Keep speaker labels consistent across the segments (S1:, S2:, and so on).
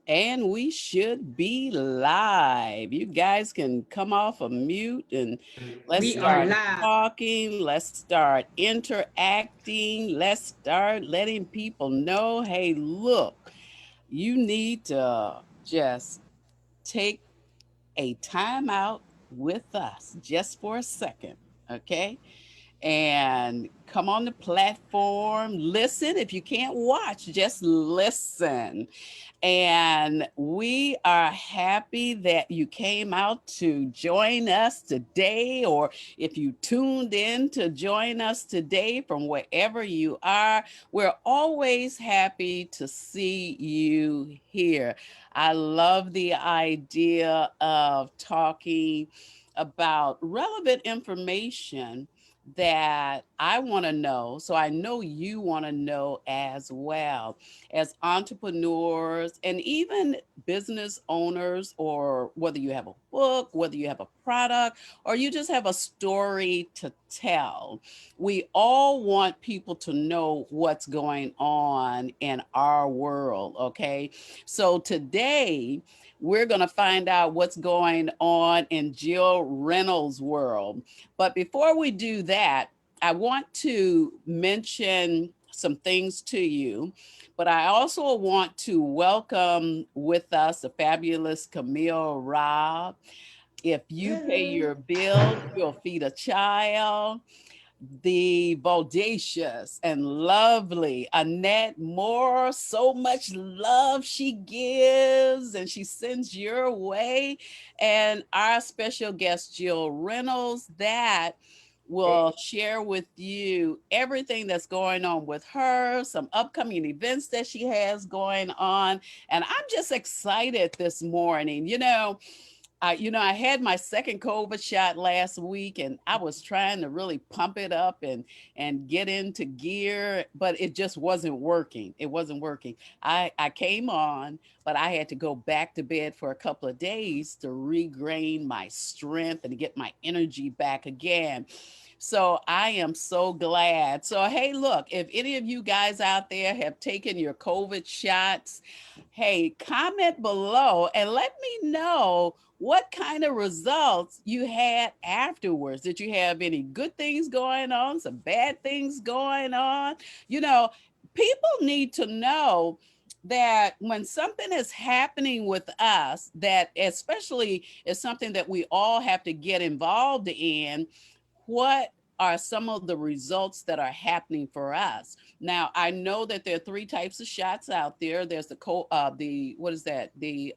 S1: And we should be live. You guys can come off a mute and let's
S2: We are
S1: start
S2: live.
S1: talking. Let's start interacting. Let's start letting people know, hey, look, you need to just take a time out with us just for a second. Okay. And come on the platform, listen. If you can't watch, just listen. And we are happy that you came out to join us today, or if you tuned in to join us today from wherever you are, we're always happy to see you here. I love the idea of talking about relevant information that I want to know. So I know you want to know as well, as entrepreneurs and even business owners, or whether you have a book, whether you have a product, or you just have a story to tell. We all want people to know what's going on in our world, okay? So today, we're going to find out what's going on in Jill Reynolds' world. But before we do that, I want to mention some things to you, but I also want to welcome with us the fabulous Camille Robb. If you pay
S2: Hello.
S1: your bills, you'll feed a child. The bodacious and lovely Annette Moore, so much love she gives and she sends your way. And our special guest, Jill Reynolds, that will share with you everything that's going on with her, some upcoming events that she has going on. And I'm just excited this morning. I had my second COVID shot last week, and I was trying to really pump it up and get into gear, but it just wasn't working. It wasn't working. I came on, but I had to go back to bed for a couple of days to regain my strength and to get my energy back again. So I am so glad. So hey, look, if any of you guys out there have taken your COVID shots, hey, comment below and let me know what kind of results you had afterwards. Did you have any good things going on, some bad things going on? You know, people need to know that when something is happening with us, that especially is something that we all have to get involved in, what are some of the results that are happening for us? Now, I know that there are three types of shots out there. There's the what is that? The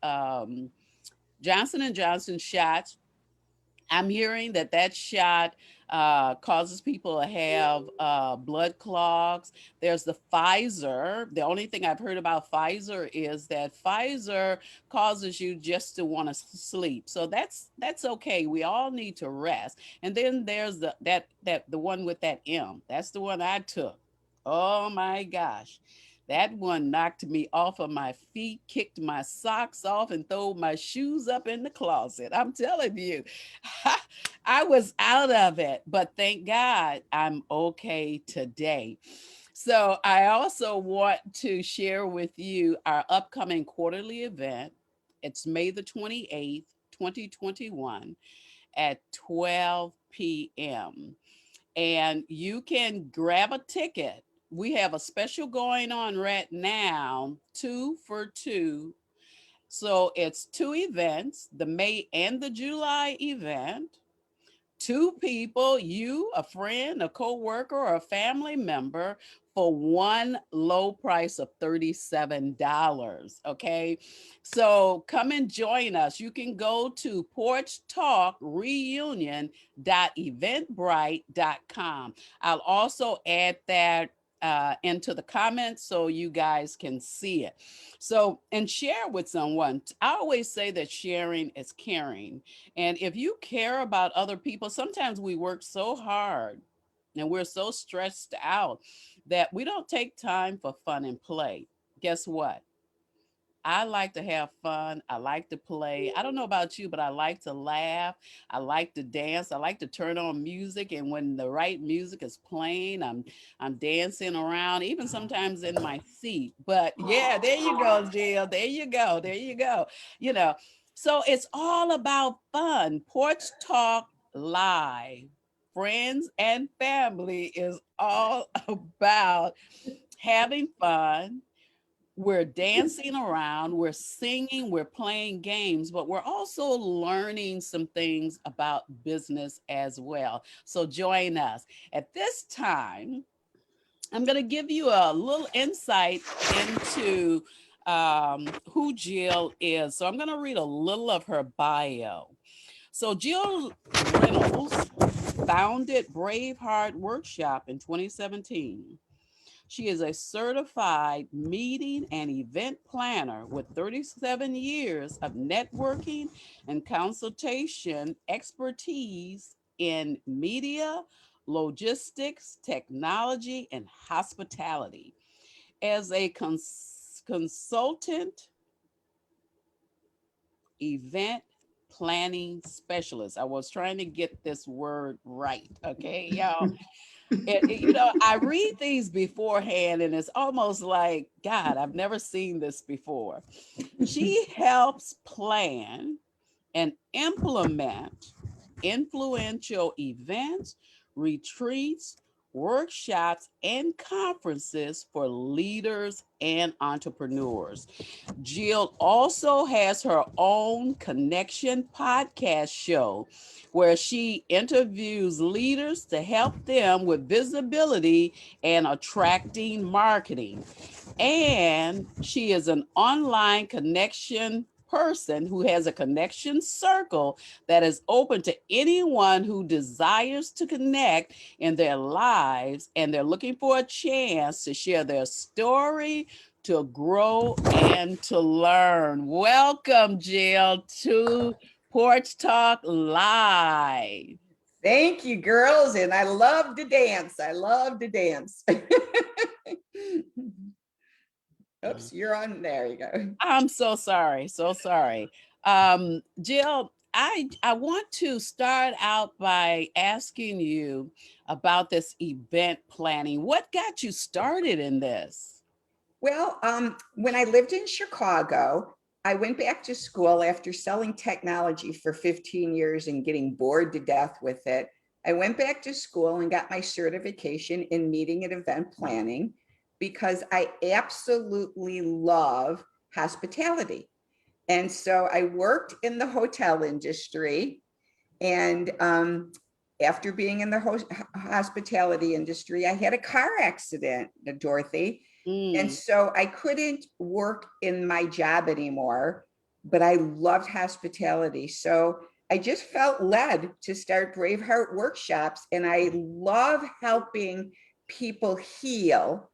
S1: Johnson and Johnson shots. I'm hearing that that shot causes people to have blood clogs. There's the Pfizer. The only thing I've heard about Pfizer is that Pfizer causes you just to want to sleep. So that's okay. We all need to rest. And then there's the one with that M. That's the one I took. Oh my gosh. That one knocked me off of my feet, kicked my socks off, and threw my shoes up in the closet. I'm telling you, I was out of it, but thank God I'm okay today. So, I also want to share with you our upcoming quarterly event. It's May the 28th, 2021 at 12 p.m. And you can grab a ticket. We have a special going on right now, 2 for 2. So it's two events, the May and the July event. Two people, you, a friend, a co-worker, or a family member, for one low price of $37. Okay. So come and join us. You can go to porchtalkreunion.eventbrite.com. I'll also add that into the comments so you guys can see it. So, and share with someone. I always say that sharing is caring. And if you care about other people, sometimes we work so hard and we're so stressed out that we don't take time for fun and play. Guess what? I like to have fun. I like to play. I don't know about you, but I like to laugh. I like to dance. I like to turn on music, and when the right music is playing, I'm dancing around, even sometimes in my seat. But yeah, there you go, Jill. There you go. There you go. You know, so it's all about fun. Porch Talk Live. Friends and family is all about having fun. We're dancing around, we're singing, we're playing games, but we're also learning some things about business as well. So join us. At this time, I'm going to give you a little insight into who Jill is. So I'm going to read a little of her bio. So Jill Reynolds founded Braveheart Workshop in 2017. She is a certified meeting and event planner with 37 years of networking and consultation expertise in media, logistics, technology, and hospitality. As a consultant event planning specialist, I was trying to get this word right, okay, y'all. I read these beforehand and it's almost like, God, I've never seen this before. She helps plan and implement influential events, retreats, workshops, and conferences for leaders and entrepreneurs. Jill also has her own Connection podcast show where she interviews leaders to help them with visibility and attracting marketing. And she is an online connection person who has a connection circle that is open to anyone who desires to connect in their lives and they're looking for a chance to share their story, to grow, and to learn. Welcome, Jill, to Porch Talk Live.
S2: Thank you, girls. And I love to dance. I love to dance. Oops, you're on. There you go.
S1: I'm so sorry, so sorry. Jill, I want to start out by asking you about this event planning. What got you started in this?
S2: Well, when I lived in Chicago, I went back to school after selling technology for 15 years and getting bored to death with it. I went back to school and got my certification in meeting and event planning because I absolutely love hospitality. And so I worked in the hotel industry. And after being in the hospitality industry, I had a car accident, Dorothy. And
S1: Mm.
S2: so I couldn't work in my job anymore, but I loved hospitality. So I just felt led to start Braveheart workshops. And I love helping people heal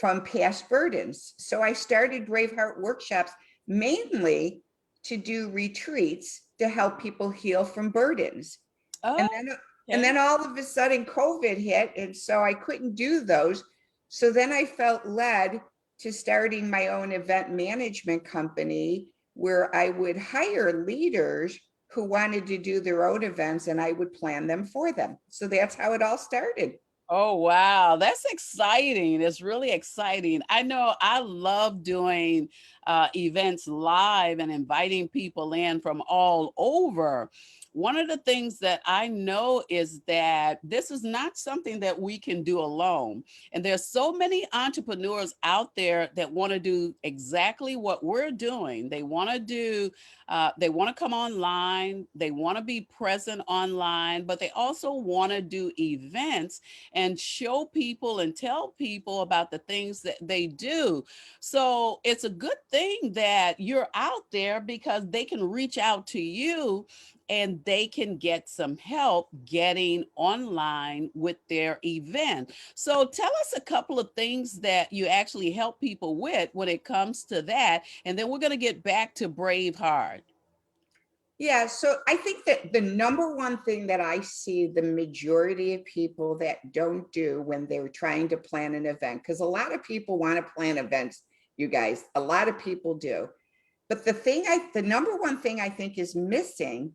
S2: from past burdens. So I started Braveheart workshops mainly to do retreats to help people heal from burdens. And
S1: Oh,
S2: then and
S1: okay.
S2: then all of a sudden COVID hit, and so I couldn't do those. So then I felt led to starting my own event management company where I would hire leaders who wanted to do their own events and I would plan them for them. So that's how it all started.
S1: Oh, wow. That's exciting. It's really exciting. I know I love doing events live and inviting people in from all over. One of the things that I know is that this is not something that we can do alone. And there's so many entrepreneurs out there that want to do exactly what we're doing. They want to come online, they want to be present online, but they also want to do events and show people and tell people about the things that they do. So it's a good thing that you're out there because they can reach out to you and they can get some help getting online with their event. So tell us a couple of things that you actually help people with when it comes to that. And then we're going to get back to Braveheart.
S2: Yeah, so I think that the number one thing that I see the majority of people that don't do when they're trying to plan an event, because a lot of people want to plan events, you guys, a lot of people do. But the number one thing I think is missing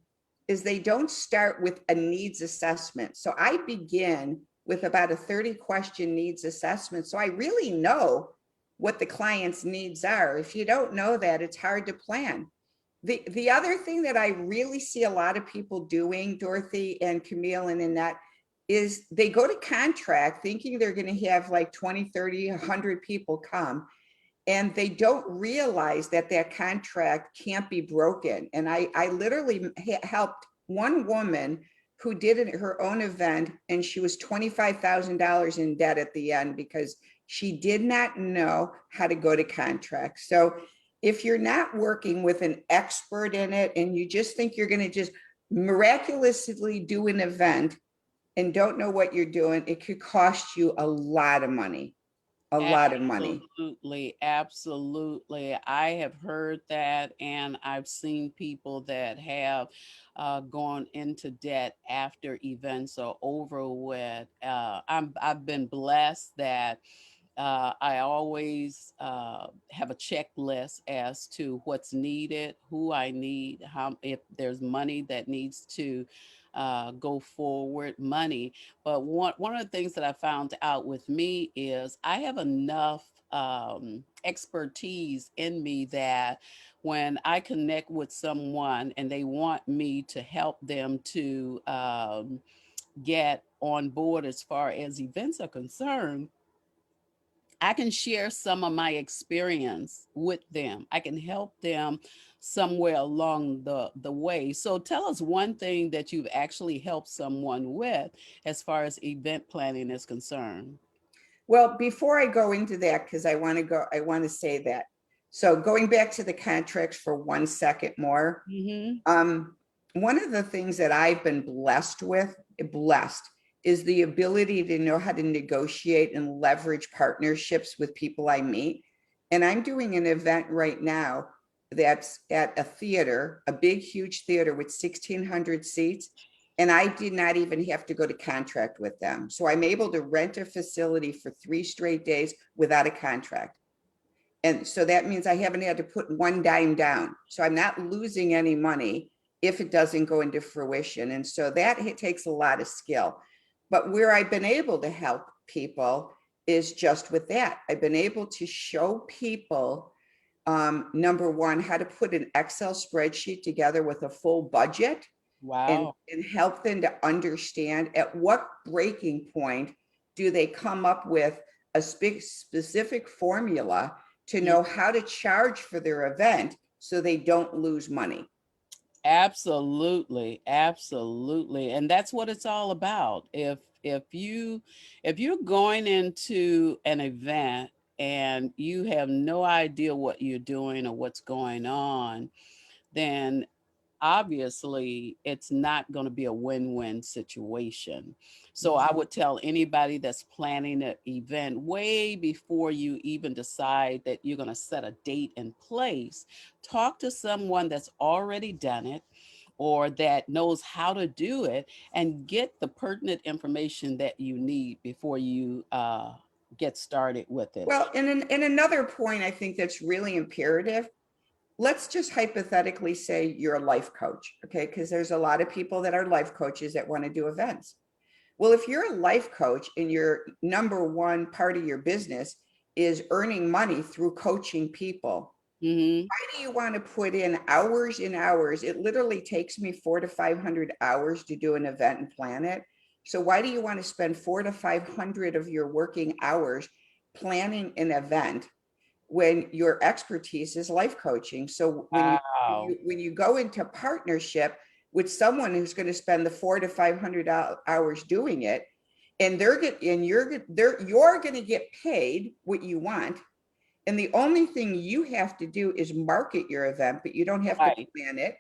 S2: is they don't start with a needs assessment. So I begin with about a 30 question needs assessment. So I really know what the client's needs are. If you don't know that, it's hard to plan. The other thing that I really see a lot of people doing, Dorothy and Camille and Annette, is they go to contract thinking they're going to have like 20, 30, 100 people come, and they don't realize that that contract can't be broken. And I literally helped one woman who did her own event, and she was $25,000 in debt at the end because she did not know how to go to contract. So if you're not working with an expert in it and you just think you're going to just miraculously do an event and don't know what you're doing, it could cost you a lot of money, a lot of money.
S1: Absolutely, absolutely. I have heard that, and I've seen people that have gone into debt after events are over with. I've been blessed that I always have a checklist as to what's needed, who I need, how if there's money that needs to go forward, money. But one of the things that I found out with me is I have enough expertise in me that when I connect with someone and they want me to help them to get on board as far as events are concerned, I can share some of my experience with them. I can help them somewhere along the way. So tell us one thing that you've actually helped someone with as far as event planning is concerned.
S2: Well, before I go into that, because I want to say that. So going back to the contracts for 1 second more,
S1: Mm-hmm.
S2: um, one of the things that I've been blessed, is the ability to know how to negotiate and leverage partnerships with people I meet. And I'm doing an event right now that's at a theater, a big, huge theater with 1,600 seats. And I did not even have to go to contract with them. So I'm able to rent a facility for 3 straight days without a contract. And so that means I haven't had to put one dime down. So I'm not losing any money if it doesn't go into fruition. And so that it takes a lot of skill. But where I've been able to help people is just with that. I've been able to show people, number one, how to put an Excel spreadsheet together with a full budget,
S1: Wow.
S2: and help them to understand at what breaking point do they come up with a specific formula to
S1: Yeah,
S2: know how to charge for their event so they don't lose money.
S1: absolutely, absolutely. And that's what it's all about. If you're going into an event and you have no idea what you're doing or what's going on, then obviously it's not going to be a win-win situation. So I would tell anybody that's planning an event way before you even decide that you're going to set a date in place, talk to someone that's already done it or that knows how to do it and get the pertinent information that you need before you get started with it.
S2: Well, and another point I think that's really imperative, let's just hypothetically say you're a life coach, okay? Because there's a lot of people that are life coaches that want to do events. Well, if you're a life coach and your number one part of your business is earning money through coaching people,
S1: Hmm.
S2: why do you want to put in hours and hours? It literally takes me 400 to 500 hours to do an event and plan it. So why do you want to spend 400 to 500 of your working hours planning an event when your expertise is life coaching? So
S1: Wow.
S2: when you go into partnership with someone who's going to spend the 400 to 500 hours doing it, and you're going to get paid what you want, and the only thing you have to do is market your event, but you don't have to
S1: Right.
S2: plan it.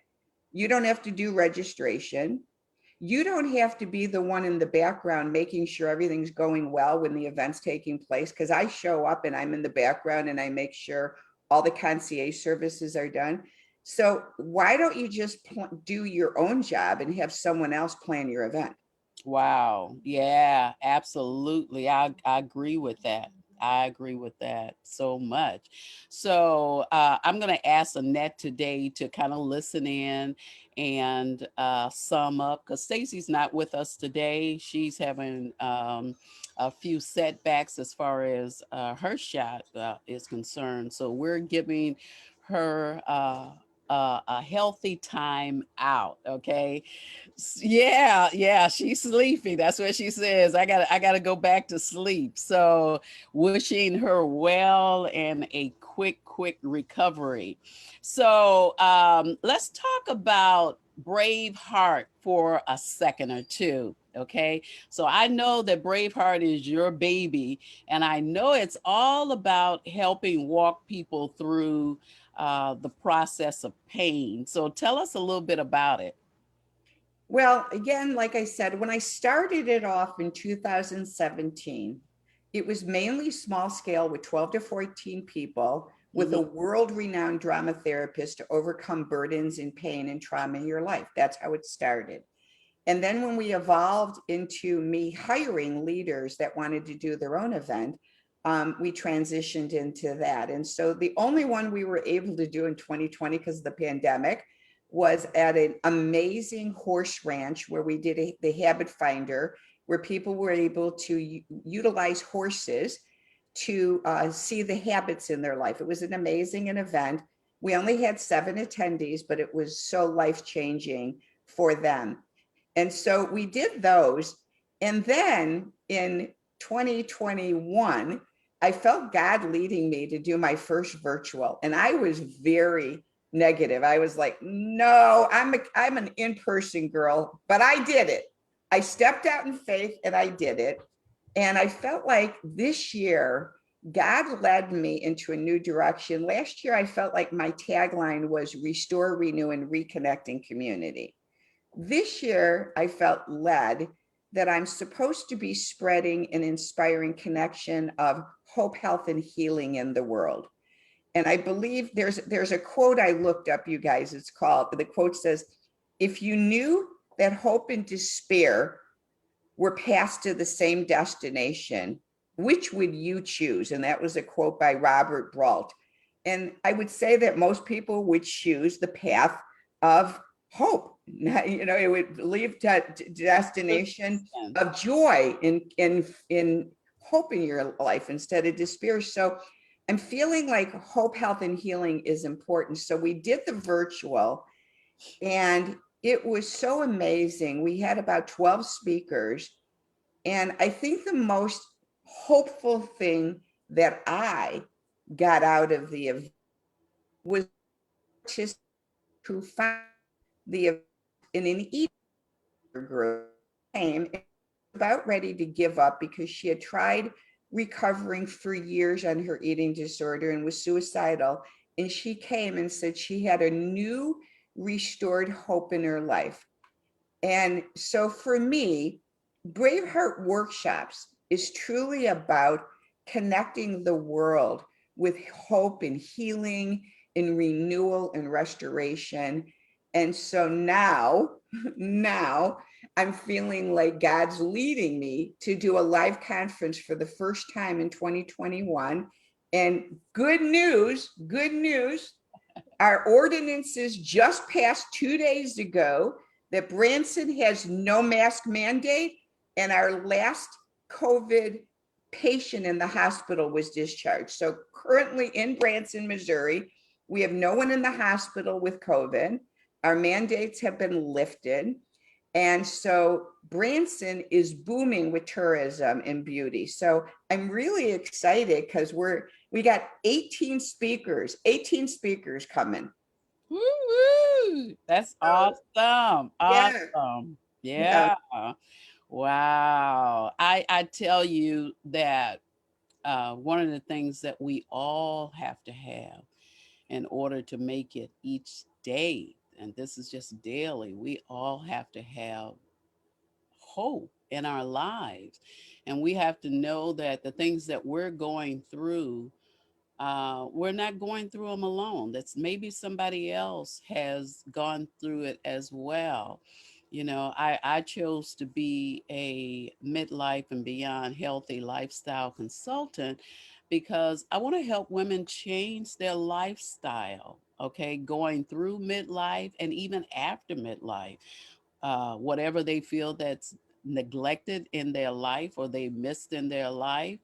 S2: You don't have to do registration. You don't have to be the one in the background making sure everything's going well when the event's taking place. Because I show up and I'm in the background and I make sure all the concierge services are done. So why don't you just do your own job and have someone else plan your event?
S1: Wow. Yeah, absolutely. I agree with that. I agree with that so much. So I'm going to ask Annette today to kind of listen in and sum up because Stacy's not with us today. She's having a few setbacks as far as her shot is concerned. So we're giving her a healthy time out. Okay. Yeah, yeah, she's sleepy. That's what she says. I gotta go back to sleep. So wishing her well and a quick recovery. So let's talk about Braveheart for a second or two. Okay. So I know that Braveheart is your baby, and I know it's all about helping walk people through the process of pain. So tell us a little bit about it.
S2: Well, again, like I said, when I started it off in 2017, it was mainly small scale with 12 to 14 people with a
S1: Mhm.
S2: world renowned drama therapist to overcome burdens and pain and trauma in your life. That's how it started. And then when we evolved into me hiring leaders that wanted to do their own event, we transitioned into that. And so the only one we were able to do in 2020 because of the pandemic was at an amazing horse ranch where we did the habit finder, where people were able to utilize horses to see the habits in their life. It was an amazing event. We only had 7 attendees, but it was so life changing for them. And so we did those. And then in 2021, I felt God leading me to do my first virtual. And I was very negative. I was like, no, I'm an in-person girl, but I did it. I stepped out in faith and I did it. And I felt like this year, God led me into a new direction. Last year, I felt like my tagline was restore, renew, and reconnect in community. This year, I felt led that I'm supposed to be spreading an inspiring connection of hope, health, and healing in the world. And I believe there's a quote I looked up, you guys. It's called, the quote says, if you knew that hope and despair were passed to the same destination, which would you choose? And that was a quote by Robert Brault. And I would say that most people would choose the path of hope. It would lead to destination of joy in hope in your life instead of despair. So I'm feeling like hope, health, and healing is important. So we did the virtual, and it was so amazing. We had about 12 speakers. And I think the most hopeful thing that I got out of the event was participants who found the event in an eating group came and about ready to give up because she had tried recovering for years on her eating disorder and was suicidal. And she came and said she had a new restored hope in her life. And so for me, Braveheart Workshops is truly about connecting the world with hope and healing and renewal and restoration. And so now I'm feeling like God's leading me to do a live conference for the first time in 2021. And good news, our ordinances just passed 2 days ago that Branson has no mask mandate, and our last COVID patient in the hospital was discharged. So currently in Branson, Missouri, we have no one in the hospital with COVID. Our mandates have been lifted. And so Branson is booming with tourism and beauty. So I'm really excited because we got 18 speakers coming.
S1: Woo-woo. That's
S2: So
S1: awesome.
S2: yeah,
S1: Awesome.
S2: yeah.
S1: Yeah. Wow. I tell you that one of the things that we all have to have in order to make it each day, and this is just daily, we all have to have hope in our lives. And we have to know that the things that we're going through, we're not going through them alone. That's maybe somebody else has gone through it as well. I chose to be a midlife and beyond healthy lifestyle consultant because I want to help women change their lifestyle, okay, going through midlife and even after midlife. Whatever they feel that's neglected in their life or they missed in their life,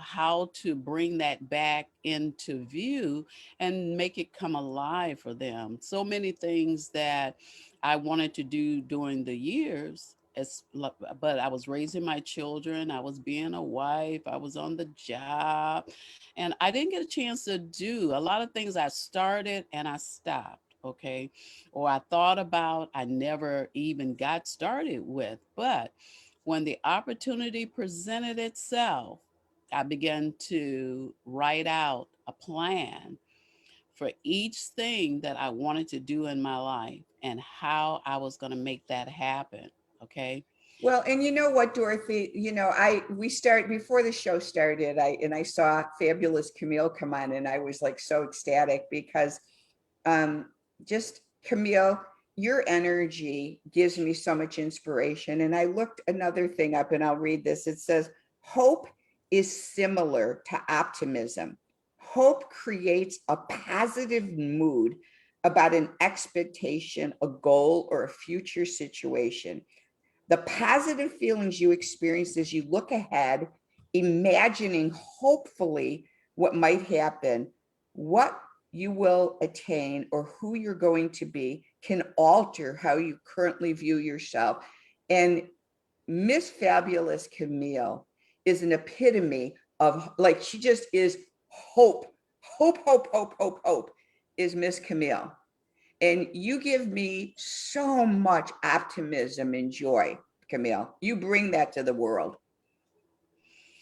S1: how to bring that back into view and make it come alive for them. So many things that I wanted to do during the years. But I was raising my children, I was being a wife, I was on the job, and I didn't get a chance to do a lot of things. I started and I stopped, okay, or I thought about, I never even got started with. But when the opportunity presented itself, I began to write out a plan for each thing that I wanted to do in my life and how I was going to make that happen. Okay.
S2: Well, and you know what, Dorothy, I we start before the show started, I saw Fabulous Camille come on, and I was like so ecstatic because um just Camille, your energy gives me so much inspiration. And I looked another thing up, and I'll read this. It says, hope is similar to optimism. Hope creates a positive mood about an expectation, a goal, or a future situation. The positive feelings you experience as you look ahead, imagining hopefully what might happen, what you will attain, or who you're going to be, can alter how you currently view yourself. And Miss Fabulous Camille is an epitome of, like, she just is hope, hope, hope, hope, hope, hope is Miss Camille. And you give me so much optimism and joy, Camille. You bring that to the world.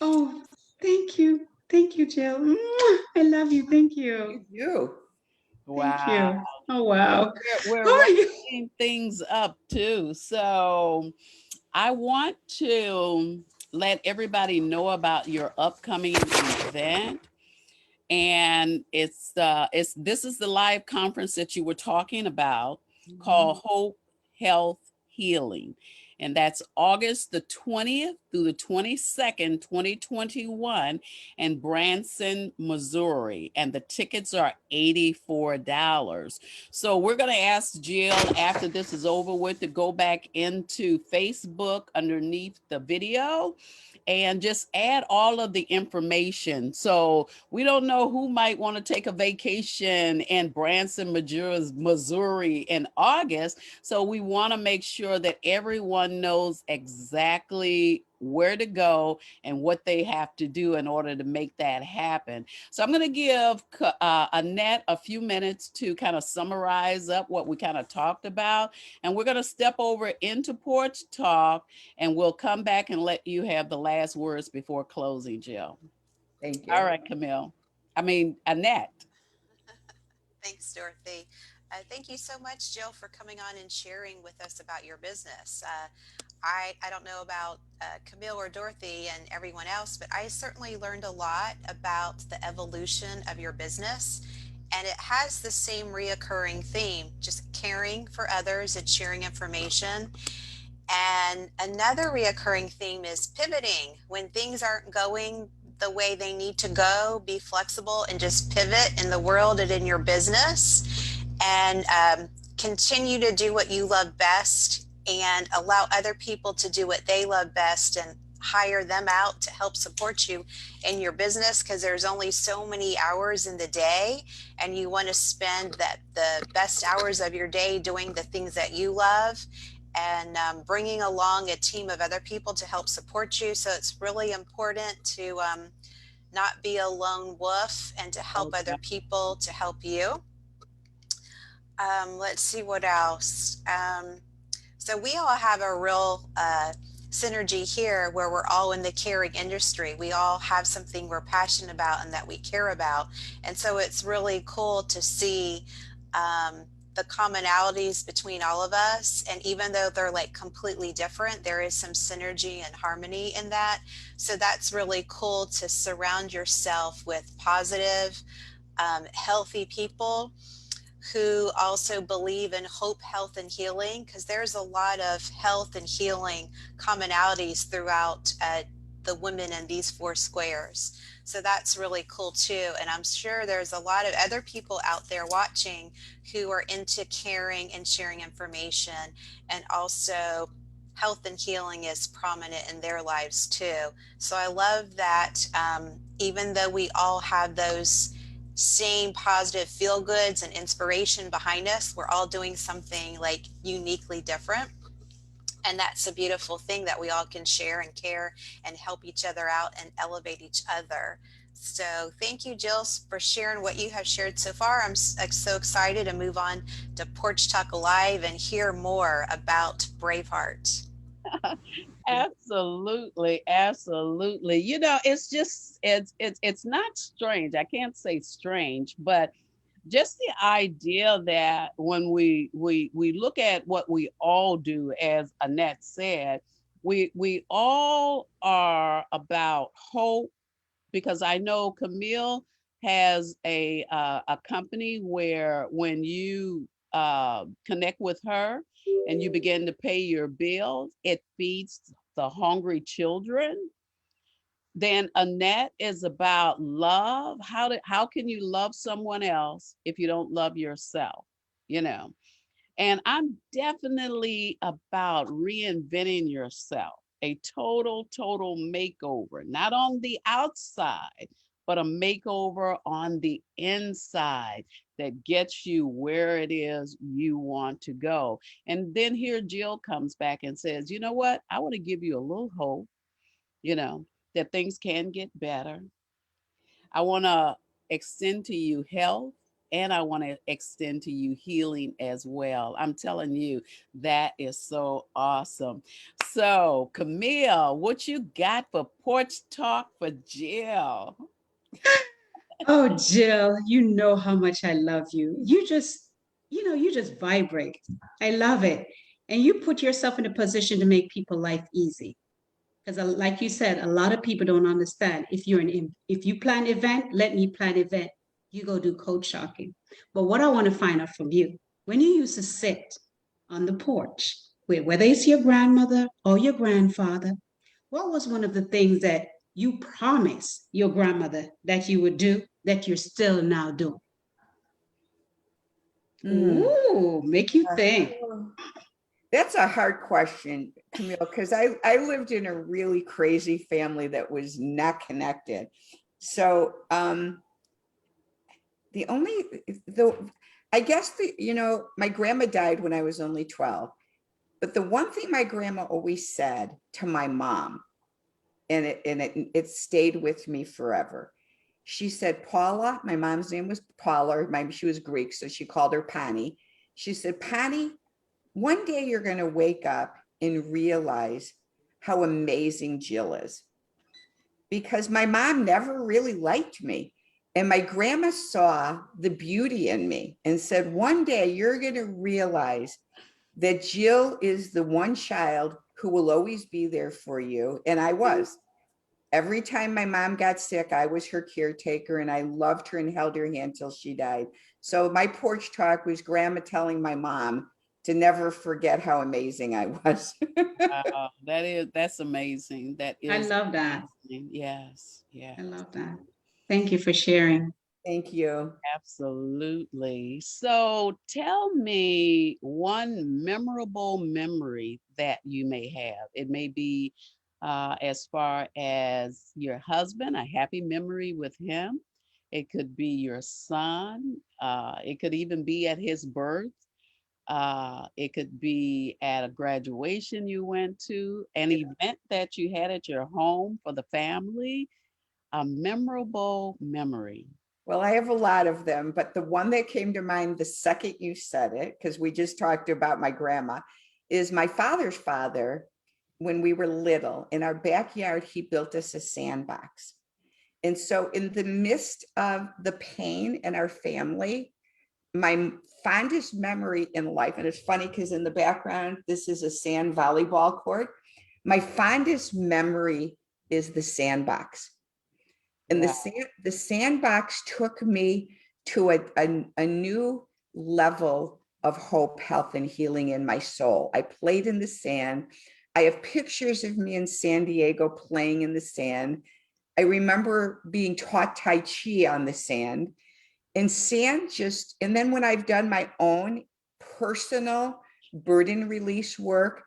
S3: Oh, thank you. Thank you, Jill. Mwah! I love you. Thank you.
S2: You do.
S3: Thank
S1: Wow.
S3: you. Oh, wow.
S1: We're
S3: Oh, my God.
S1: wrapping things up too. So I want to let everybody know about your upcoming event. And it's this is the live conference that you were talking about,
S2: Mhm.
S1: called Hope, Health, Healing. And that's August the 20th through the 22nd, 2021, in Branson, Missouri. And the tickets are $84. So we're going to ask Jill, after this is over with, to go back into Facebook underneath the video and just add all of the information. So we don't know who might want to take a vacation in Branson, Missouri in August. So we want to make sure that everyone knows exactly where to go and what they have to do in order to make that happen. So I'm going to give Annette a few minutes to kind of summarize up what we kind of talked about. And we're going to step over into Porch Talk, and we'll come back and let you have the last words before closing, Jill.
S2: Thank
S1: All
S2: you.
S1: right, Camille. I mean, Annette.
S4: Thanks, Dorothy. Thank you so much, Jill, for coming on and sharing with us about your business. I don't know about Camille or Dorothy and everyone else, but I certainly learned a lot about the evolution of your business. And it has the same reoccurring theme, just caring for others and sharing information. And another reoccurring theme is pivoting. When things aren't going the way they need to go, be flexible and just pivot in the world and in your business, and continue to do what you love best and allow other people to do what they love best and hire them out to help support you in your business, because there's only so many hours in the day, and you want to spend the best hours of your day doing the things that you love, and bringing along a team of other people to help support you. So it's really important to not be a lone wolf and to help other people to help you. Let's see what else. So we all have a real synergy here where we're all in the caring industry. We all have something we're passionate about and that we care about. And so it's really cool to see the commonalities between all of us. And even though they're like completely different, there is some synergy and harmony in that. So that's really cool to surround yourself with positive, healthy people who also believe in hope, health, and healing, because there's a lot of health and healing commonalities throughout the women in these four squares. So that's really cool too. And I'm sure there's a lot of other people out there watching who are into caring and sharing information, and also health and healing is prominent in their lives too. So I love that, even though we all have those same positive feel goods and inspiration behind us, we're all doing something like uniquely different. And that's a beautiful thing, that we all can share and care and help each other out and elevate each other. So thank you, Jill, for sharing what you have shared so far. I'm so excited to move on to Porch Talk Alive and hear more about Braveheart.
S1: Absolutely, absolutely. You know, it's just it's not strange. I can't say strange, but just the idea that when we look at what we all do, as Annette said, we all are about hope, because I know Camille has a company where when you connect with her and you begin to pay your bills, it feeds the hungry children. Then Annette is about love. How can you love someone else if you don't love yourself? You know, and I'm definitely about reinventing yourself, a total makeover, not on the outside, but a makeover on the inside that gets you where it is you want to go. And then here Jill comes back and says, you know what? I want to give you a little hope, you know, that things can get better. I want to extend to you health, and I want to extend to you healing as well. I'm telling you, that is so awesome. So, Camille, what you got for Porch Talk for Jill?
S3: Oh, Jill, you know how much I love you. You just vibrate. I love it. And you put yourself in a position to make people life easy. Because like you said, a lot of people don't understand. If you plan event, let me plan event. You go do code shocking. But what I want to find out from you, when you used to sit on the porch, whether it's your grandmother or your grandfather, what was one of the things that you promised your grandmother that you would do that you're still now doing?
S2: Mm.
S3: Ooh, make you think.
S2: That's a hard question, Camille, because I lived in a really crazy family that was not connected. So the only the I guess my grandma died when I was only 12. But the one thing my grandma always said to my mom, and it stayed with me forever. She said, Paula, my mom's name was Paula, she was Greek, so she called her Pani. She said, Pani, one day you're going to wake up and realize how amazing Jill is. Because my mom never really liked me. And my grandma saw the beauty in me and said, one day you're going to realize that Jill is the one child who will always be there for you. And I was. Every time my mom got sick, I was her caretaker, and I loved her and held her hand till she died. So my porch talk was grandma telling my mom to never forget how amazing I was.
S1: Wow, that's amazing. That
S3: I
S1: is
S3: love that.
S1: amazing. Yes,
S3: I
S1: yes.
S3: love that. Thank you for sharing.
S2: Thank you.
S1: Absolutely. So tell me one memorable memory that you may have. It may be as far as your husband, a happy memory with him. It could be your son. It could even be at his birth. It could be at a graduation you went to, an event that you had at your home for the family, a memorable memory.
S2: Well, I have a lot of them, but the one that came to mind the second you said it, because we just talked about my grandma, is my father's father. When we were little, in our backyard, he built us a sandbox. And so, in the midst of the pain in our family, my fondest memory in life, and it's funny because in the background, this is a sand volleyball court. My fondest memory is the sandbox. And
S1: Wow.
S2: the sandbox took me to a new level of hope, health, and healing in my soul. I played in the sand. I have pictures of me in San Diego playing in the sand. I remember being taught Tai Chi on the sand. And sand just, and then when I've done my own personal burden release work,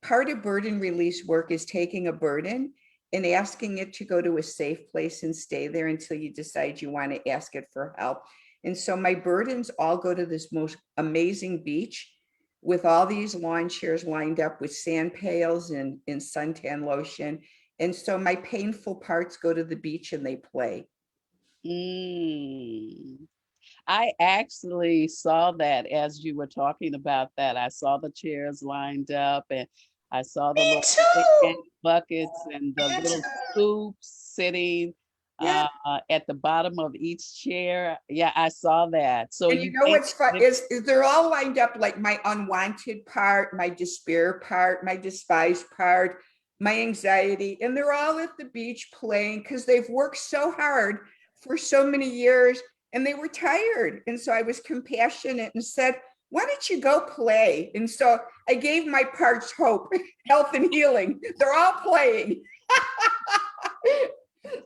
S2: part of burden release work is taking a burden and asking it to go to a safe place and stay there until you decide you want to ask it for help. And so my burdens all go to this most amazing beach with all these lawn chairs lined up with sand pails and suntan lotion. And so my painful parts go to the beach and they play.
S1: Mm. I actually saw that as you were talking about that. I saw the chairs lined up and I saw the
S2: Me
S1: little picnic
S2: too.
S1: buckets and the
S2: It's,
S1: little scoops sitting
S2: yeah.
S1: at the bottom of each chair. Yeah, I saw that. So
S2: And you
S1: you
S2: know
S1: painted
S2: what's fun
S1: it.
S2: is they're all lined up like my unwanted part, my despair part, my despised part, my anxiety, and they're all at the beach playing because they've worked so hard for so many years and they were tired. And so I was compassionate and said, why don't you go play? And so I gave my parts hope, health, and healing. They're all playing.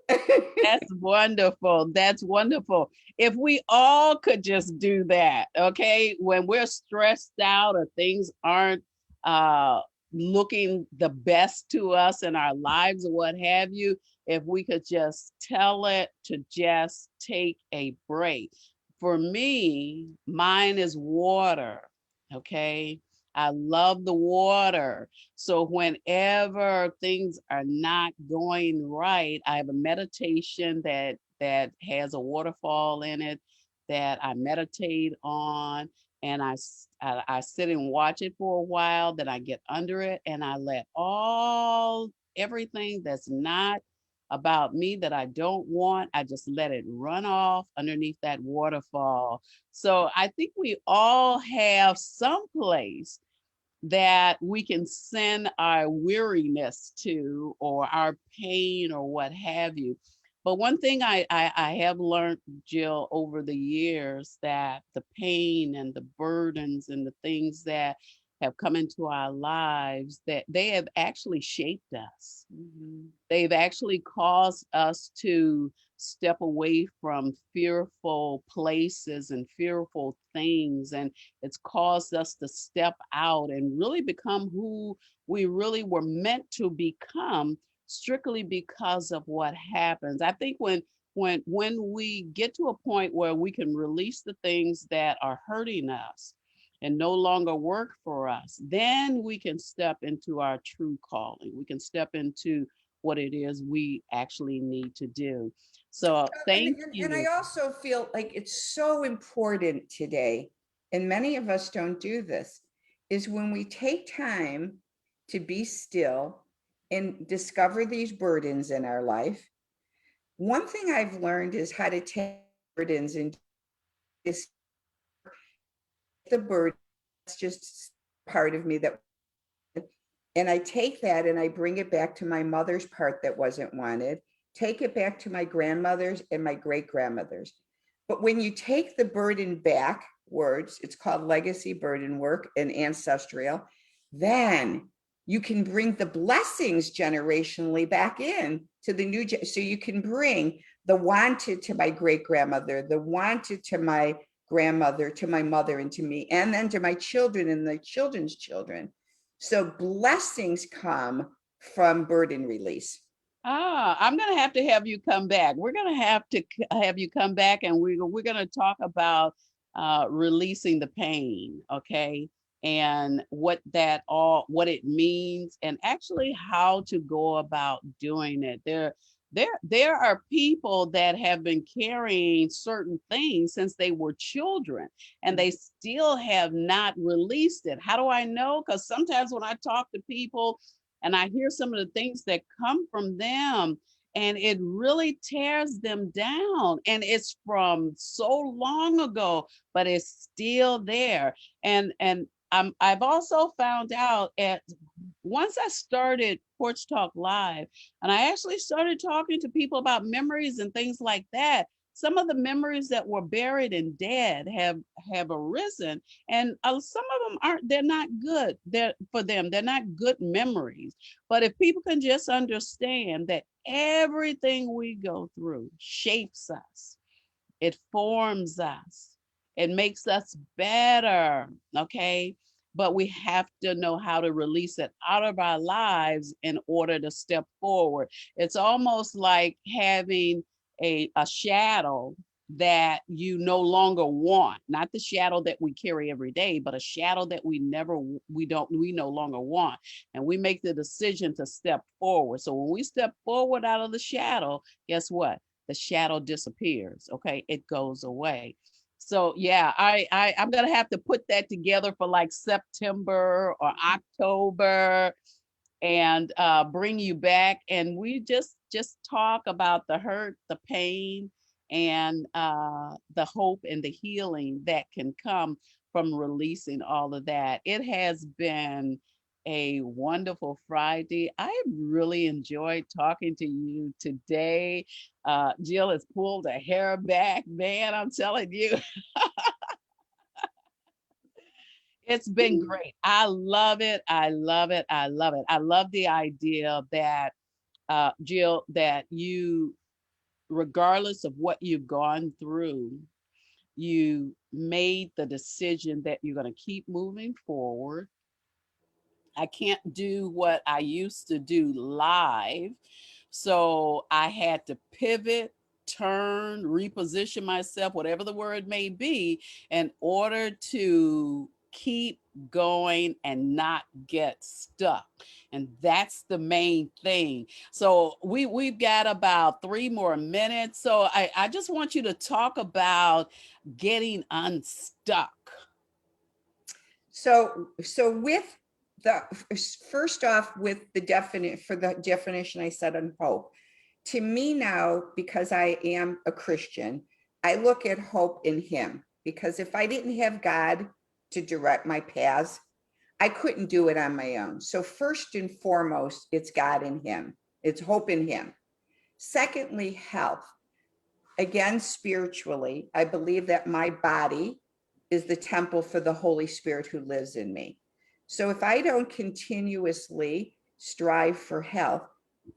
S1: That's wonderful. That's wonderful. If we all could just do that, okay? When we're stressed out or things aren't uh, looking the best to us in our lives or what have you, if we could just tell it to just take a break. For me, mine is water, okay? I love the water. So whenever things are not going right, I have a meditation that has a waterfall in it that I meditate on, and I sit and watch it for a while. Then I get under it and I let all everything that's not about me that I don't want, I just let it run off underneath that waterfall. So I think we all have some place that we can send our weariness to or our pain or what have you. But one thing I have learned, Jill, over the years that the pain and the burdens and the things that have come into our lives, that they have actually shaped us.
S2: Mhm.
S1: They've actually caused us to step away from fearful places and fearful things. And it's caused us to step out and really become who we really were meant to become strictly because of what happens. I think when we get to a point where we can release the things that are hurting us and no longer work for us, then we can step into our true calling. We can step into what it is we actually need to do. So
S2: And,
S1: thank
S2: and, and I
S1: you.
S2: also feel like it's so important today, and many of us don't do this, is when we take time to be still and discover these burdens in our life. One thing I've learned is how to take burdens and just the burden. It's just part of me that, and I take that and I bring it back to my mother's part that wasn't wanted, take it back to my grandmother's and my great grandmother's. But when you take the burden backwards, it's called legacy burden work and ancestral, then you can bring the blessings generationally back in to the new. So you can bring the wanted to my great grandmother, the wanted to my grandmother, to my mother, and to me, and then to my children and the children's children. So blessings come from burden release.
S1: I'm going to have you come back. We're going to have you come back, and we're going to talk about releasing the pain, okay? And what it means, and actually how to go about doing it. There are people that have been carrying certain things since they were children, and they still have not released it. How do I know? Because sometimes when I talk to people and I hear some of the things that come from them, and it really tears them down. And it's from so long ago, but it's still there. I've also found out at once I started Porch Talk Live, and I actually started talking to people about memories and things like that. some of the memories that were buried and dead have arisen, and some of them aren't. They're not good. They're for them. They're not good memories. But if people can just understand that everything we go through shapes us, it forms us, it makes us better. Okay. But we have to know how to release it out of our lives in order to step forward. It's almost like having a shadow that you no longer want, not the shadow that we carry every day, but a shadow that we no longer want. And we make the decision to step forward. So when we step forward out of the shadow, guess what? The shadow disappears. Okay, it goes away. So yeah, I'm gonna have to put that together for like September or October, and bring you back, and we just talk about the hurt, the pain, and the hope and the healing that can come from releasing all of that. It has been a wonderful Friday. I really enjoyed talking to you today. Jill has pulled her hair back, man. I'm telling you, it's been great. I love it. I love it. I love it. I love the idea that, Jill, that you, regardless of what you've gone through, you made the decision that you're going to keep moving forward. I can't do what I used to do live. So I had to pivot, turn, reposition myself, whatever the word may be, in order to keep going and not get stuck. And that's the main thing. So we've got about 3 more minutes. So I just want you to talk about getting unstuck.
S2: So with the first off, with the definition I said on hope, to me now, because I am a Christian, I look at hope in him, because if I didn't have God to direct my paths, I couldn't do it on my own. So first and foremost, it's God in him. It's hope in him. Secondly, health. Again, spiritually, I believe that my body is the temple for the Holy Spirit who lives in me. So if I don't continuously strive for health,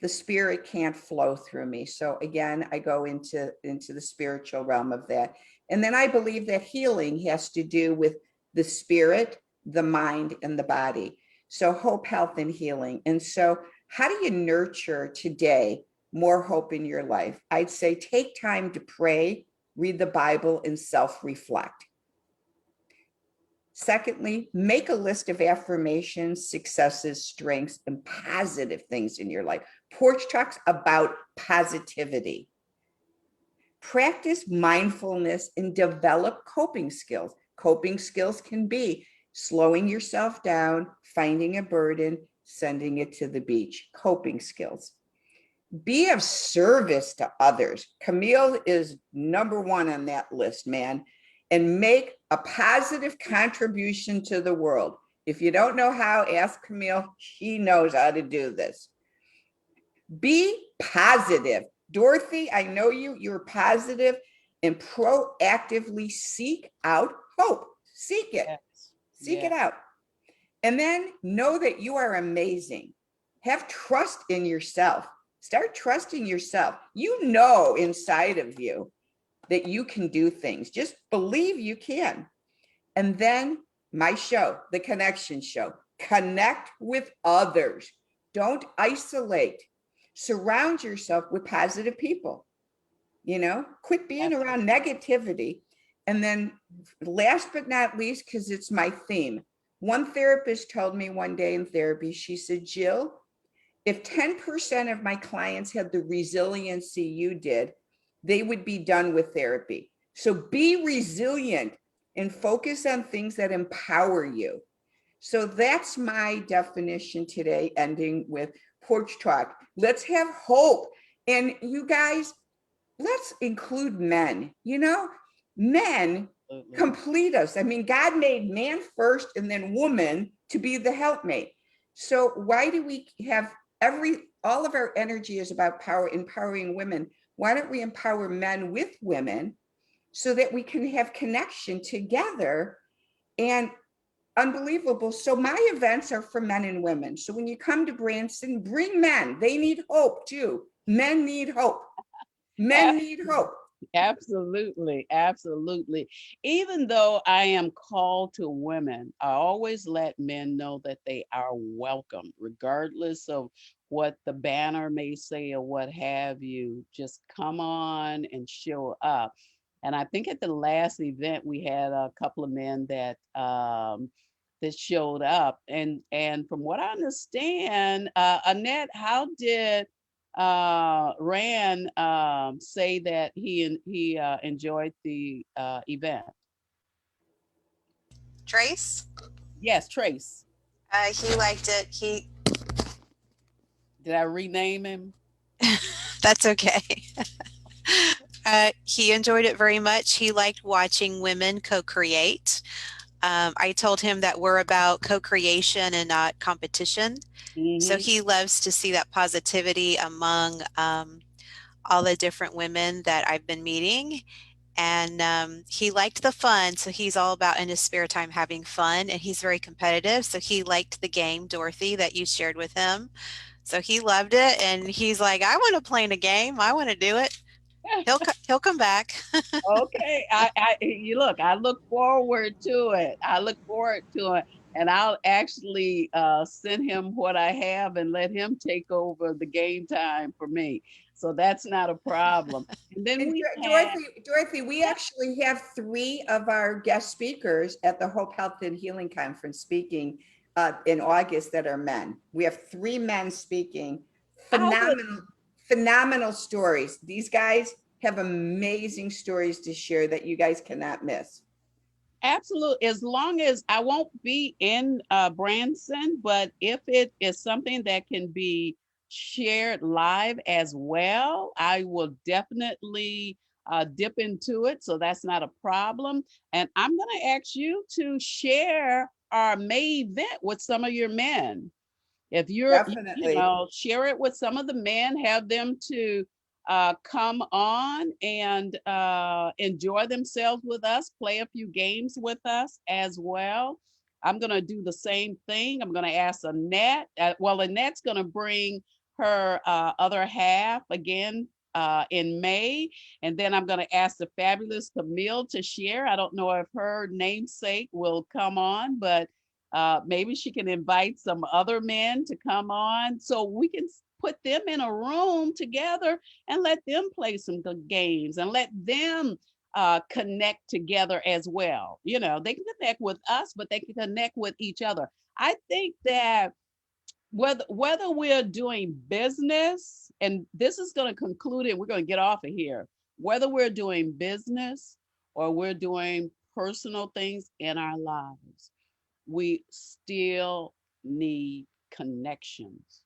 S2: the spirit can't flow through me. So again, I go into the spiritual realm of that. And then I believe that healing has to do with the spirit, the mind, and the body. So hope, health, and healing. And so how do you nurture today more hope in your life? I'd say take time to pray, read the Bible, and self-reflect. Secondly, make a list of affirmations, successes, strengths, and positive things in your life. Porch Talk's about positivity. Practice mindfulness and develop coping skills. Coping skills can be slowing yourself down, finding a burden, sending it to the beach. Coping skills. Be of service to others. Camille is number one on that list, man. And make a positive contribution to the world. If you don't know how, ask Camille. She knows how to do this. Be positive. Dorothy, I know you're positive, and proactively seek out hope. Seek it.
S1: Yes.
S2: Seek
S1: Yeah.
S2: it out. And then know that you are amazing. Have trust in yourself. Start trusting yourself. You know inside of you that you can do things. Just believe you can. And then my show, The Connection Show, connect with others. Don't isolate. Surround yourself with positive people. Quit being around negativity. And then last but not least, because it's my theme, one therapist told me one day in therapy, she said, Jill, if 10% of my clients had the resiliency you did, they would be done with therapy. So be resilient and focus on things that empower you. So that's my definition today, ending with Porch Talk. Let's have hope. And you guys, let's include men. Men
S1: Absolutely.
S2: complete us. I mean, God made man first and then woman to be the helpmate. So why do we have all of our energy is about empowering women, Why don't we empower men with women so that we can have connection together? And unbelievable. So my events are for men and women. So when you come to Branson, bring men. They need hope too. Men need hope. Men need hope.
S1: Absolutely, absolutely. Even though I am called to women, I always let men know that they are welcome, regardless of what the banner may say or what have you. Just come on and show up. And I think at the last event we had a couple of men that showed up. And from what I understand, Annette, how did Rand say that he enjoyed the event.
S4: Trace,
S1: Yes, Trace.
S4: he liked it. He
S1: Did I rename him?
S4: That's okay. He enjoyed it very much. He liked watching women co-create. I told him that we're about co-creation and not competition. So
S1: Hmm.
S4: he loves to see that positivity among all the different women that I've been meeting. And he liked the fun. So he's all about in his spare time having fun. And he's very competitive. So he liked the game, Dorothy, that you shared with him. So he loved it. And he's like, I want to play in a game. I want to do it. He'll come back.
S1: Okay, you look. I look forward to it. I look forward to it, and I'll actually send him what I have and let him take over the game time for me. So that's not a problem. And then
S2: And
S1: we have,
S2: Dorothy, we
S1: yeah,
S2: actually have three of our guest speakers at the Hope Health and Healing Conference speaking in August that are men. We have three men speaking.
S1: I would
S2: Phenomenal, phenomenal stories. These guys have amazing stories to share that you guys cannot miss.
S1: absolutely, as long as I won't be in Branson, but if it is something that can be shared live as well, I will definitely dip into it. So that's not a problem. And I'm going to ask you to share our May event with some of your men. If
S2: Definitely.
S1: share it with some of the men, have them to come on and enjoy themselves with us, play a few games with us as well. I'm going to do the same thing. I'm going to ask Annette. Well, Annette's going to bring her other half again in May. And then I'm going to ask the fabulous Camille to share. I don't know if her namesake will come on, but maybe she can invite some other men to come on so we can put them in a room together and let them play some good games and let them connect together as well. You know, they can connect with us, but they can connect with each other. I think that whether we're doing business, and this is going to conclude it, we're going to get off of here. Whether we're doing business or we're doing personal things in our lives, we still need connections.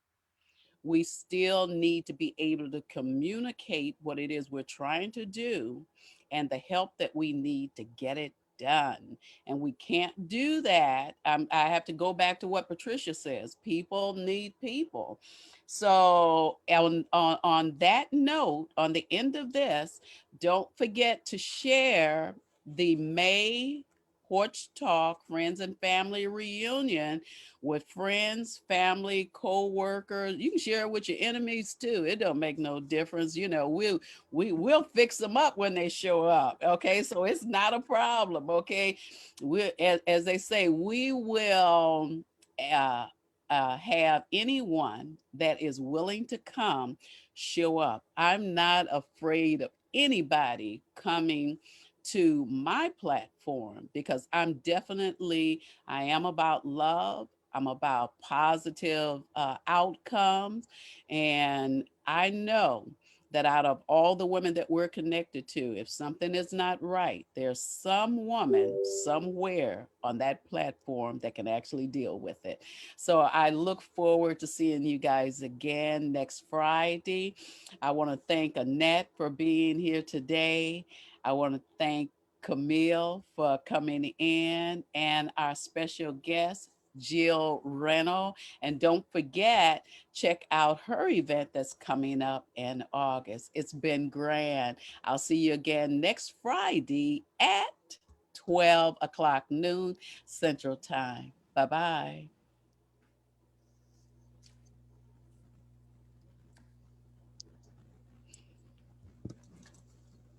S1: We still need to be able to communicate what it is we're trying to do and the help that we need to get it done. And we can't do that. I have to go back to what Patricia says, people need people. So, on that note, on the end of this, don't forget to share the May Porch Talk Friends and Family Reunion with friends, family, co-workers. You can share it with your enemies too. It don't make no difference. You know, we'll fix them up when they show up. Okay, so it's not a problem. Okay, we as they say, we will. Uh, have anyone that is willing to come show up. I'm not afraid of anybody coming to my platform because I am about love. I'm about positive outcomes. And I know that out of all the women that we're connected to, if something is not right, there's some woman somewhere on that platform that can actually deal with it. So I look forward to seeing you guys again next Friday. I want to thank Annette for being here today. I want to thank Camille for coming in and our special guest, Jill Reynolds. And don't forget, check out her event that's coming up in August. It's been grand. I'll see you again next Friday at 12 o'clock noon Central Time. Bye bye.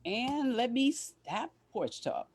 S1: And let me stop Porch Talk.